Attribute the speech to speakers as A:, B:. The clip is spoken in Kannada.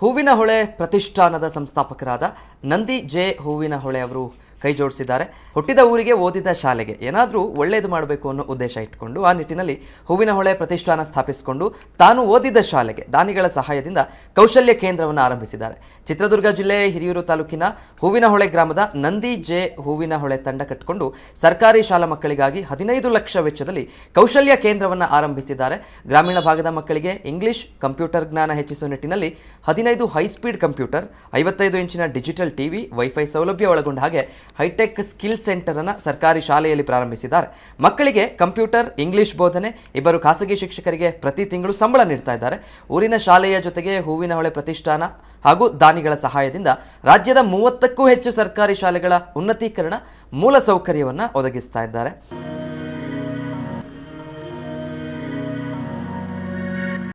A: ಹೂವಿನಹೊಳೆ ಪ್ರತಿಷ್ಠಾನದ ಸಂಸ್ಥಾಪಕರಾದ ನಂದಿ ಜೆ ಹೂವಿನಹೊಳೆ ಅವರು ಕೈ ಜೋಡಿಸಿದ್ದಾರೆ. ಹುಟ್ಟಿದ ಊರಿಗೆ ಓದಿದ ಶಾಲೆಗೆ ಏನಾದರೂ ಒಳ್ಳೆಯದು ಮಾಡಬೇಕು ಅನ್ನೋ ಉದ್ದೇಶ ಇಟ್ಕೊಂಡು ಆ ನಿಟ್ಟಿನಲ್ಲಿ ಹೂವಿನಹೊಳೆ ಪ್ರತಿಷ್ಠಾನ ಸ್ಥಾಪಿಸಿಕೊಂಡು ತಾನು ಓದಿದ ಶಾಲೆಗೆ ದಾನಿಗಳ ಸಹಾಯದಿಂದ ಕೌಶಲ್ಯ ಕೇಂದ್ರವನ್ನು ಆರಂಭಿಸಿದ್ದಾರೆ. ಚಿತ್ರದುರ್ಗ ಜಿಲ್ಲೆ ಹಿರಿಯೂರು ತಾಲೂಕಿನ ಹೂವಿನಹೊಳೆ ಗ್ರಾಮದ ನಂದಿ ಜೆ ಹೂವಿನಹೊಳೆ ತಂಡ ಕಟ್ಟಿಕೊಂಡು ಸರ್ಕಾರಿ ಶಾಲಾ ಮಕ್ಕಳಿಗಾಗಿ 15 ಲಕ್ಷ ವೆಚ್ಚದಲ್ಲಿ ಕೌಶಲ್ಯ ಕೇಂದ್ರವನ್ನು ಆರಂಭಿಸಿದ್ದಾರೆ. ಗ್ರಾಮೀಣ ಭಾಗದ ಮಕ್ಕಳಿಗೆ ಇಂಗ್ಲಿಷ್, ಕಂಪ್ಯೂಟರ್ ಜ್ಞಾನ ಹೆಚ್ಚಿಸುವ ನಿಟ್ಟಿನಲ್ಲಿ 15 ಹೈಸ್ಪೀಡ್ ಕಂಪ್ಯೂಟರ್, 55 ಇಂಚಿನ ಡಿಜಿಟಲ್ ಟಿವಿ, ವೈಫೈ ಸೌಲಭ್ಯ ಒಳಗೊಂಡ ಹಾಗೆ ಹೈಟೆಕ್ ಸ್ಕಿಲ್ ಸೆಂಟರ್ ಅನ್ನು ಸರ್ಕಾರಿ ಶಾಲೆಯಲ್ಲಿ ಪ್ರಾರಂಭಿಸಿದ್ದಾರೆ. ಮಕ್ಕಳಿಗೆ ಕಂಪ್ಯೂಟರ್, ಇಂಗ್ಲಿಷ್ ಬೋಧನೆ, 2 ಖಾಸಗಿ ಶಿಕ್ಷಕರಿಗೆ ಪ್ರತಿ ತಿಂಗಳು ಸಂಬಳ ನೀಡ್ತಾ ಇದ್ದಾರೆ. ಊರಿನ ಶಾಲೆಯ ಜೊತೆಗೆ ಹೂವಿನಹೊಳೆ ಪ್ರತಿಷ್ಠಾನ ಹಾಗೂ ದಾನಿಗಳ ಸಹಾಯದಿಂದ ರಾಜ್ಯದ 30ಕ್ಕೂ ಹೆಚ್ಚು ಸರ್ಕಾರಿ ಶಾಲೆಗಳ ಉನ್ನತೀಕರಣ, ಮೂಲ ಸೌಕರ್ಯವನ್ನು ಒದಗಿಸ್ತಾ ಇದ್ದಾರೆ.